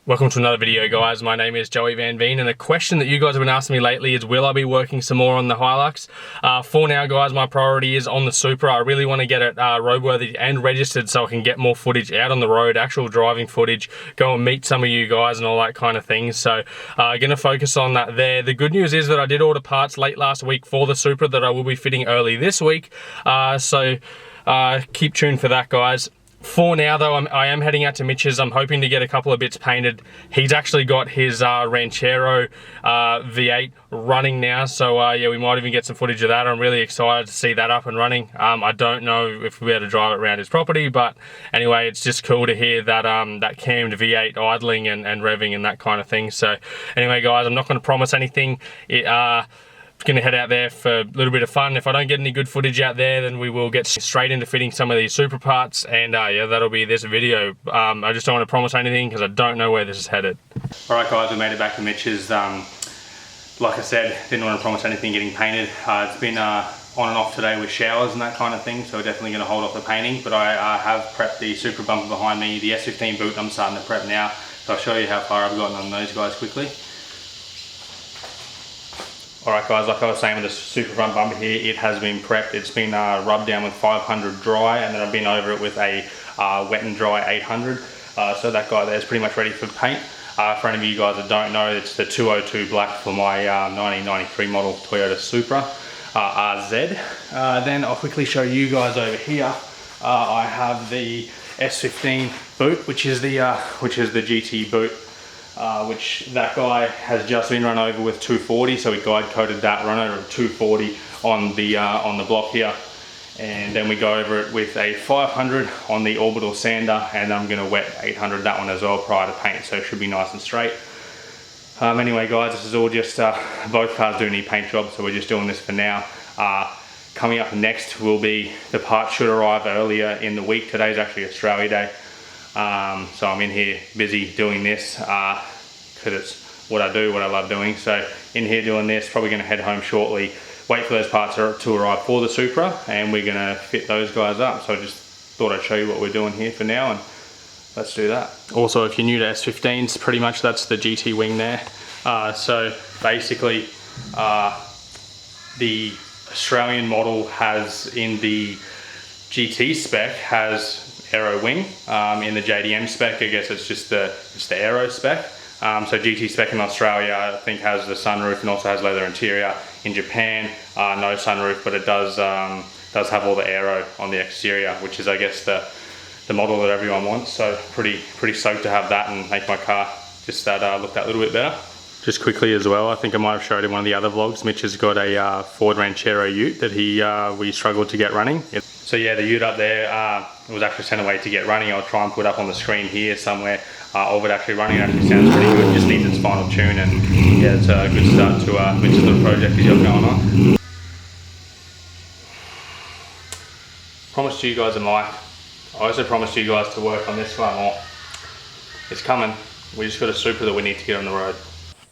Welcome to another video, guys. My name is Joey Van Veen, and a question that you guys have been asking me lately is, will I be working some more on the Hilux? For now, guys, my priority is on the Supra. I really want to get it roadworthy and registered so I can get more footage out on the road, actual driving footage, go and meet some of you guys and all that kind of thing. So going to focus on that there. The good news is that I did order parts late last week for the Supra that I will be fitting early this week. So keep tuned for that, guys. For now though, I am heading out to Mitch's. I'm hoping to get a couple of bits painted. He's actually got his Ranchero V8 running now, so yeah, we might even get some footage of that. I'm really excited to see that up and running. I don't know if we'll be able to drive it around his property, but anyway, it's just cool to hear that that cammed V8 idling and revving and that kind of thing. So anyway, guys, I'm not going to promise anything. Going to head out there for a little bit of fun. If I don't get any good footage out there, then we will get straight into fitting some of these Supra parts, and yeah, that'll be this video. I just don't want to promise anything because I don't know where this is headed. Alright guys, we made it back to Mitch's. Like I said, didn't want to promise anything getting painted. It's been on and off today with showers and that kind of thing, so we're definitely going to hold off the painting, but I have prepped the Supra bumper behind me, the S15 boot I'm starting to prep now, so I'll show you how far I've gotten on those guys quickly. Alright guys, like I was saying with the Supra front bumper here, it has been prepped. It's been rubbed down with 500 dry, and then I've been over it with a wet and dry 800. So that guy there is pretty much ready for paint. For any of you guys that don't know, it's the 202 black for my 1993 model Toyota Supra RZ. Then I'll quickly show you guys over here. I have the S15 boot, which is the GT boot. Which that guy has just been run over with 240, so we guide coded that run over 240 on the block here, and then we go over it with a 500 on the orbital sander, and I'm going to wet 800 that one as well prior to paint, so it should be nice and straight. Anyway guys, this is all just both cars do need paint jobs, so we're just doing this for now. Coming up next will be the parts should arrive earlier in the week. Today's actually Australia Day. So I'm in here busy doing this because it's what I do, what I love doing. So in here doing this, probably going to head home shortly, wait for those parts to arrive for the Supra, and we're going to fit those guys up. So I just thought I'd show you what we're doing here for now, and let's do that. Also, if you're new to S15s, pretty much that's the GT wing there. So basically the Australian model has, in the GT spec, has aero wing. In the JDM spec, I guess it's just the aero spec. So GT spec in Australia, I think, has the sunroof and also has leather interior. In Japan, no sunroof, but it does have all the aero on the exterior, which is, I guess, the model that everyone wants. So pretty stoked to have that and make my car just look that little bit better. Just quickly as well, I think I might have showed in one of the other vlogs, Mitch has got a Ford Ranchero ute that we struggled to get running. So yeah, the ute up there, it was actually sent away to get running. I'll try and put up on the screen here somewhere of it actually running. It actually sounds pretty good, just needs its final tune, and yeah, it's a good start to Mitch's little project he's got going on. Promised you guys a mic. I also promised you guys to work on this one more. It's coming. We just got a Supra that we need to get on the road.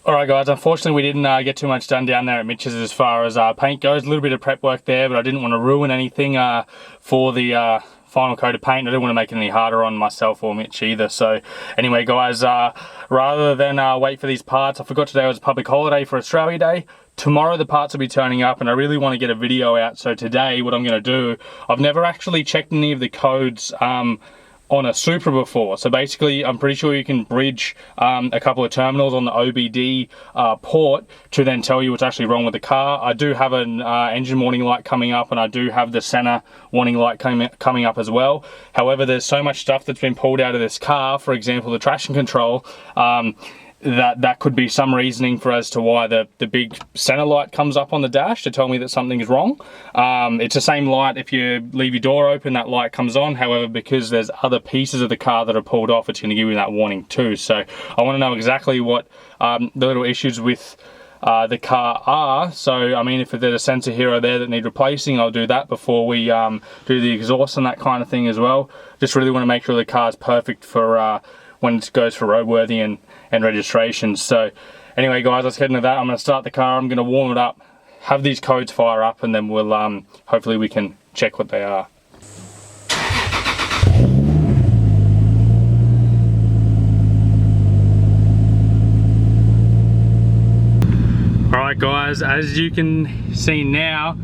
Alright guys, unfortunately we didn't get too much done down there at Mitch's as far as paint goes. A little bit of prep work there, but I didn't want to ruin anything for the final coat of paint. I didn't want to make it any harder on myself or Mitch either. So anyway guys, rather than wait for these parts, I forgot today was a public holiday for Australia Day. Tomorrow the parts will be turning up, and I really want to get a video out. So today what I'm going to do, I've never actually checked any of the codes on a Supra before. So basically, I'm pretty sure you can bridge a couple of terminals on the OBD port to then tell you what's actually wrong with the car. I do have an engine warning light coming up, and I do have the center warning light coming up as well. However, there's so much stuff that's been pulled out of this car, for example, the traction control, that could be some reasoning for as to why the big center light comes up on the dash to tell me that something is wrong. It's the same light. If you leave your door open, that light comes on. However, because there's other pieces of the car that are pulled off, it's going to give you that warning too. So I want to know exactly what the little issues with the car are. So I mean, if there's a sensor here or there that need replacing, I'll do that before we do the exhaust and that kind of thing as well. Just really want to make sure the car's perfect for when it goes for roadworthy and registration. So anyway guys, let's get into that. I'm going to start the car, I'm going to warm it up, have these codes fire up, and then we'll hopefully we can check what they are. guys, as you can see now,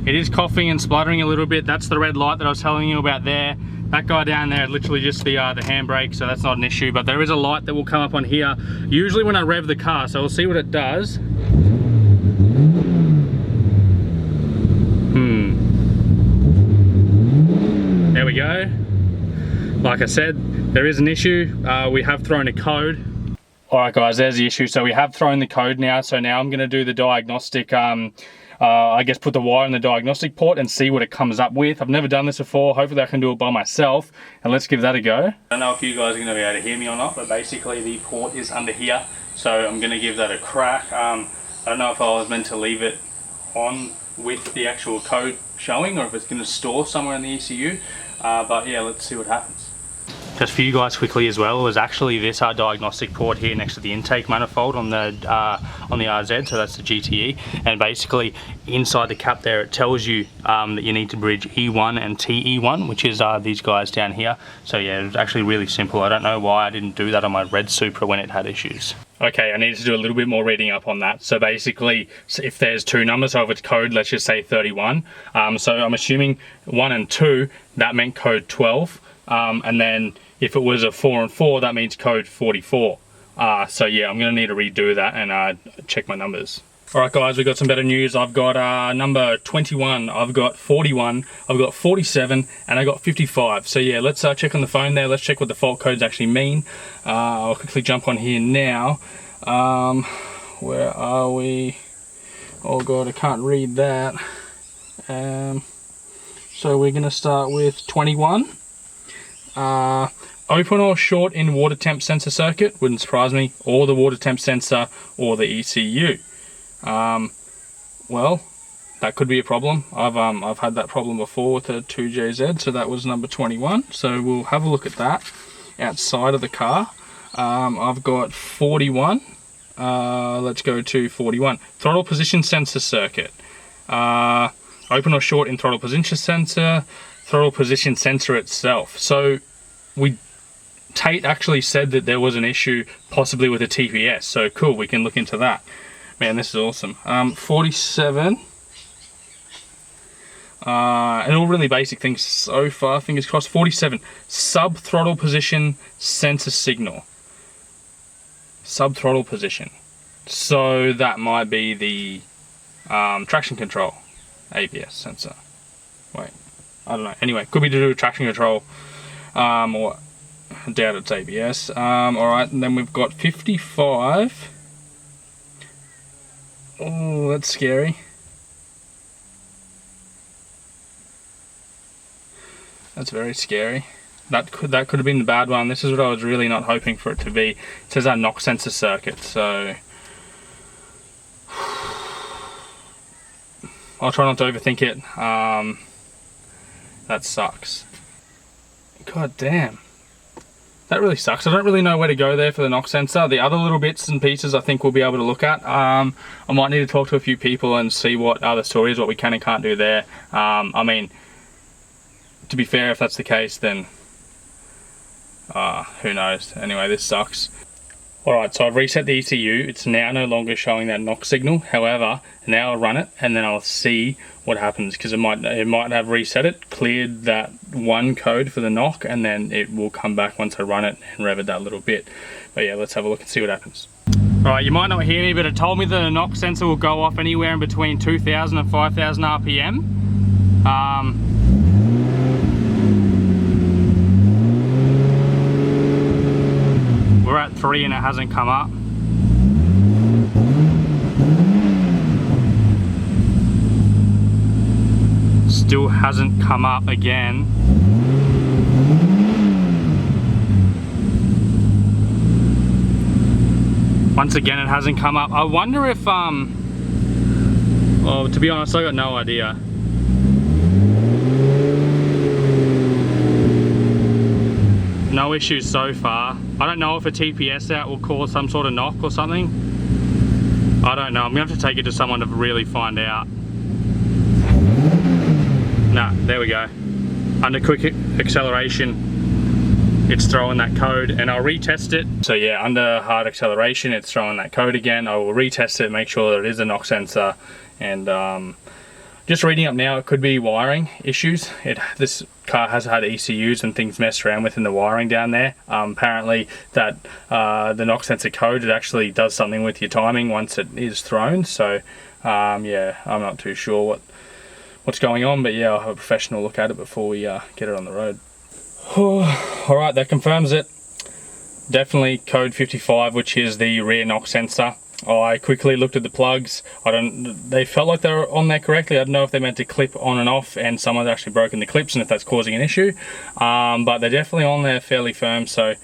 it is coughing and spluttering a little bit. That's the red light that I was telling you about there. That guy down there, literally just the handbrake, so that's not an issue. But there is a light that will come up on here, usually when I rev the car, so we'll see what it does. There we go. Like I said, there is an issue. We have thrown a code. All right guys, there's the issue. So we have thrown the code now. So now I'm gonna do the diagnostic, I guess put the wire in the diagnostic port and see what it comes up with. I've never done this before. Hopefully I can do it by myself. And let's give that a go. I don't know if you guys are gonna be able to hear me or not, but basically the port is under here. So I'm gonna give that a crack. I don't know if I was meant to leave it on with the actual code showing or if it's gonna store somewhere in the ECU. But yeah, let's see what happens. Just for you guys quickly as well, was actually this diagnostic port here next to the intake manifold on the RZ, so that's the GTE, and basically inside the cap there it tells you that you need to bridge E1 and TE1, which is these guys down here. So yeah, it's actually really simple. I don't know why I didn't do that on my RZ Supra when it had issues. Okay, I needed to do a little bit more reading up on that. So basically, if there's two numbers, so if it's code, let's just say 31. So I'm assuming 1 and 2, that meant code 12. And then if it was a 4 and 4, that means code 44. So yeah, I'm gonna need to redo that and check my numbers. All right guys, we've got some better news. I've got number 21, I've got 41, I've got 47, and I got 55. So yeah, let's check on the phone there. Let's check what the fault codes actually mean. I'll quickly jump on here now. Where are we? Oh God, I can't read that. So we're gonna start with 21. Open or short in water temp sensor circuit, wouldn't surprise me, or the water temp sensor or the ECU. Well, that could be a problem. I've had that problem before with a 2JZ, so that was number 21. So we'll have a look at that outside of the car. I've got 41. Let's go to 41. Throttle position sensor circuit. Open or short in throttle position sensor, throttle position sensor itself. So Tate actually said that there was an issue possibly with a TPS, so cool, we can look into that. Man, this is awesome. 47. And all really basic things so far, fingers crossed. 47, sub-throttle position sensor signal. Sub-throttle position. So that might be the traction control ABS sensor. Wait, I don't know. Anyway, could be to do with traction control, or I doubt it's ABS. Alright, and then we've got 55. Oh, that's scary. That's very scary. That could have been the bad one. This is what I was really not hoping for it to be. It says our knock sensor circuit, so I'll try not to overthink it. That sucks. God damn. That really sucks. I don't really know where to go there for the knock sensor. The other little bits and pieces I think we'll be able to look at. I might need to talk to a few people and see what other stories, what we can and can't do there. I mean, to be fair, if that's the case, then who knows. Anyway, this sucks. Alright, so I've reset the ECU. It's now no longer showing that knock signal. However, now I'll run it and then I'll see what happens, because it might have reset it, cleared that one code for the knock, and then it will come back once I run it and rev it that little bit. But yeah, let's have a look and see what happens. Alright, you might not hear me, but it told me that the knock sensor will go off anywhere in between 2,000 and 5,000 RPM. We're at 3 and it hasn't come up. Still hasn't come up again. Once again it hasn't come up. I wonder if well, to be honest, I got no idea. No issues so far. I don't know if a TPS out will cause some sort of knock or something. I don't know. I'm gonna have to take it to someone to really find out. Nah, there we go. Under quick acceleration, it's throwing that code, and I'll retest it. So yeah, under hard acceleration, it's throwing that code again. I will retest it, make sure that it is a knock sensor, and just reading up now, it could be wiring issues. This car has had ECUs and things messed around with in the wiring down there. Apparently that the knock sensor code, it actually does something with your timing once it is thrown. So yeah, I'm not too sure what's going on, but yeah, I'll have a professional look at it before we get it on the road. Alright, that confirms it. Definitely code 55, which is the rear knock sensor. I quickly looked at the plugs. They felt like they were on there correctly. I don't know if they're meant to clip on and off, and someone's actually broken the clips and if that's causing an issue. But they're definitely on there fairly firm. So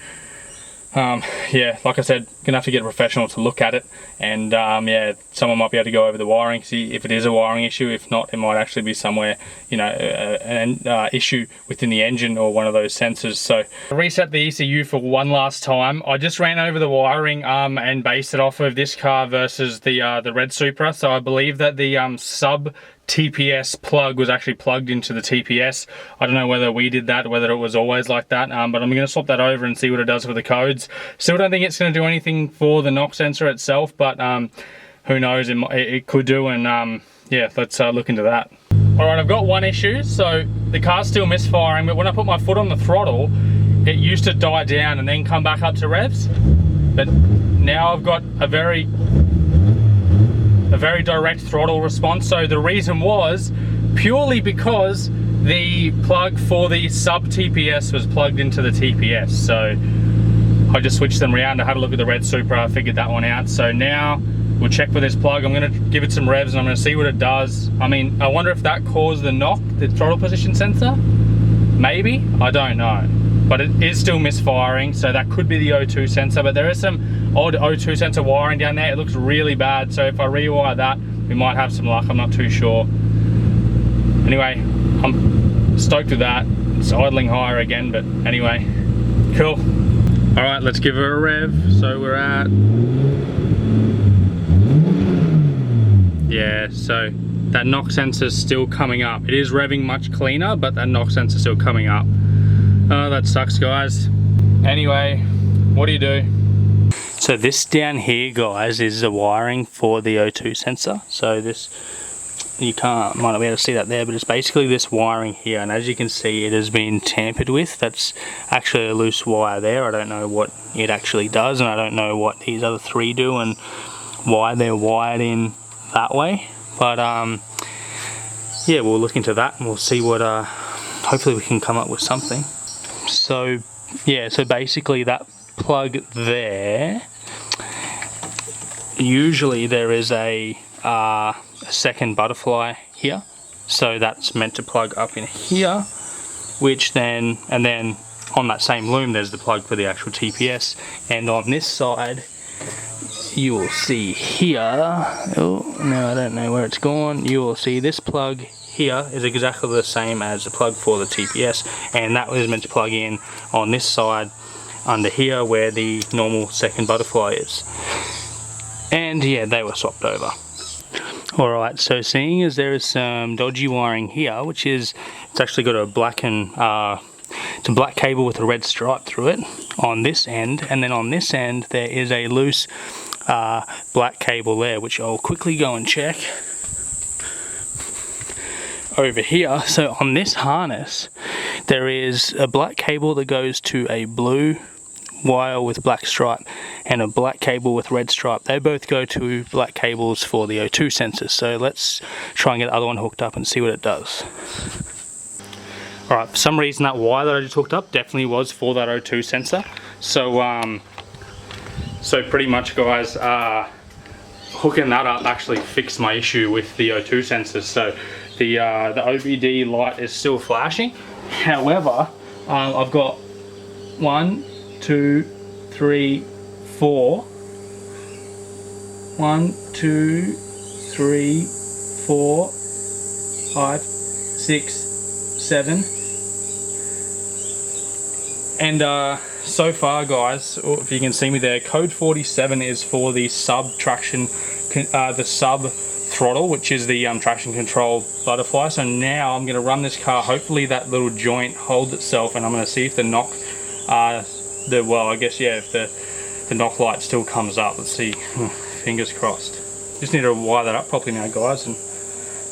yeah, like I said, gonna have to get a professional to look at it, and yeah, someone might be able to go over the wiring, see if it is a wiring issue. If not, it might actually be somewhere, you know, an issue within the engine or one of those sensors. So I reset the ECU for one last time. I just ran over the wiring and based it off of this car versus the RZ Supra. So I believe that the sub TPS plug was actually plugged into the TPS. I don't know whether we did that, whether it was always like that, but I'm going to swap that over and see what it does with the codes. Still don't think it's going to do anything for the knock sensor itself, but who knows, it could do, and yeah, let's look into that. Alright, I've got one issue. So the car's still misfiring, but when I put my foot on the throttle, it used to die down and then come back up to revs. But now I've got a very direct throttle response. So the reason was purely because the plug for the sub TPS was plugged into the TPS. So I just switched them around. I had a look at the RZ Supra, I figured that one out. So now we'll check for this plug. I'm going to give it some revs and I'm going to see what it does. I mean, I wonder if that caused the knock, the throttle position sensor? Maybe, I don't know. But it is still misfiring, so that could be the O2 sensor. But there is some old O2 sensor wiring down there. It looks really bad, so if I rewire that, we might have some luck. I'm not too sure. Anyway, I'm stoked with that. It's idling higher again, but anyway, cool. All right, let's give her a rev. So we're at, yeah, so that knock sensor's still coming up. It is revving much cleaner, but that knock sensor's still coming up. Oh, that sucks, guys. Anyway, what do? So this down here, guys, is the wiring for the O2 sensor. So this, you might not be able to see that there, but it's basically this wiring here, and as you can see, it has been tampered with. That's actually a loose wire there. I don't know what it actually does, and I don't know what these other three do and why they're wired in that way. But yeah, we'll look into that and we'll see what hopefully we can come up with something. So yeah, so basically that plug there, usually there is a second butterfly here, so that's meant to plug up in here, which then, and then on that same loom there's the plug for the actual TPS, and on this side you will see here, oh no, I don't know where it's gone, you will see this plug here is exactly the same as the plug for the TPS, and that was meant to plug in on this side under here where the normal second butterfly is. And yeah, they were swapped over. Alright, so seeing as there is some dodgy wiring here, which is, it's actually got a black and it's a black cable with a red stripe through it on this end, and then on this end there is a loose black cable there, which I'll quickly go and check over here. So on this harness there is a black cable that goes to a blue wire with black stripe and a black cable with red stripe. They both go to black cables for the O2 sensors. So let's try and get the other one hooked up and see what it does. Alright, for some reason that wire that I just hooked up definitely was for that O2 sensor. So so pretty much, guys, hooking that up actually fixed my issue with the O2 sensors. So the OBD light is still flashing. However, I've got 1, 2, 3, 4. 1, 2, 3, 4, 5, 6, 7. And so far, guys, if you can see me there, code 47 is for the sub traction, the sub throttle, which is the traction control butterfly. So now I'm going to run this car, hopefully that little joint holds itself, and I'm going to see if the knock well, I guess, yeah, if the knock light still comes up. Let's see. Fingers crossed. Just need to wire that up properly now, guys, and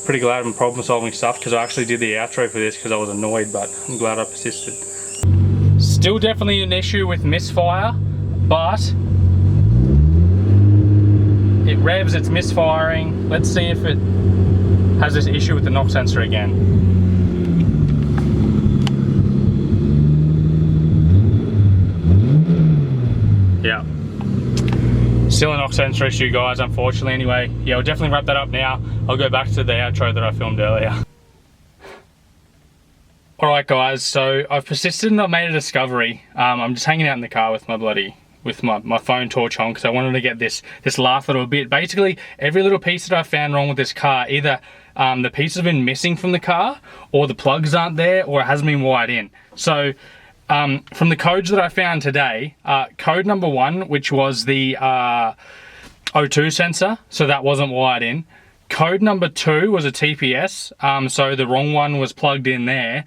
pretty glad I'm problem solving stuff, because I actually did the outro for this because I was annoyed, but I'm glad I persisted. Still definitely an issue with misfire, but it revs, it's misfiring. Let's see if it has this issue with the knock sensor again. Yeah. Still a knock sensor issue, guys, unfortunately. Anyway, yeah, I'll definitely wrap that up now. I'll go back to the outro that I filmed earlier. Alright guys, so I've persisted and I've made a discovery. I'm just hanging out in the car with my phone torch on, because I wanted to get this last little bit. Basically, every little piece that I found wrong with this car, either the pieces have been missing from the car, or the plugs aren't there, or it hasn't been wired in. So from the codes that I found today, code number 1, which was the O2 sensor, so that wasn't wired in. Code number 2 was a TPS, so the wrong one was plugged in there.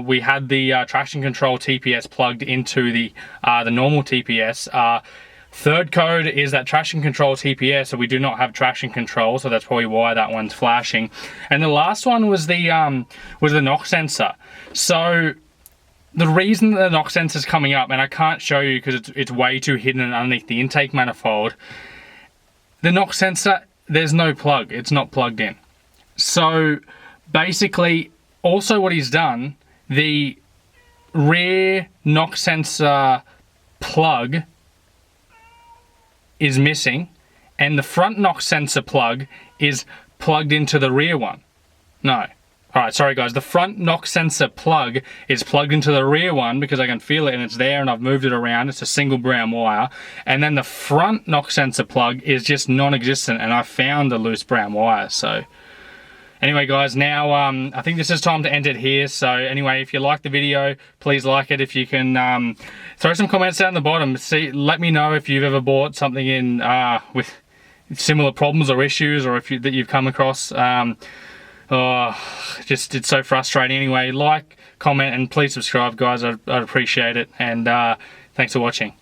We had the traction control TPS plugged into the normal TPS. Third code is that traction control TPS, so we do not have traction control, so that's probably why that one's flashing. And the last one was the knock sensor. So the reason the knock sensor is coming up, and I can't show you because it's way too hidden underneath the intake manifold, the knock sensor, there's no plug, it's not plugged in. So basically, also what he's done, the rear knock sensor plug is missing, and the front knock sensor plug is plugged into the rear one. No. Alright, sorry guys, the front knock sensor plug is plugged into the rear one because I can feel it and it's there and I've moved it around. It's a single brown wire. And then the front knock sensor plug is just non-existent, and I found the loose brown wire. So anyway guys, now I think this is time to end it here. So anyway, if you like the video, please like it. If you can throw some comments down the bottom. Let me know if you've ever bought something in with similar problems or issues, or that you've come across. Oh, it's so frustrating. Anyway, like, comment, and please subscribe, guys. I'd appreciate it. And thanks for watching.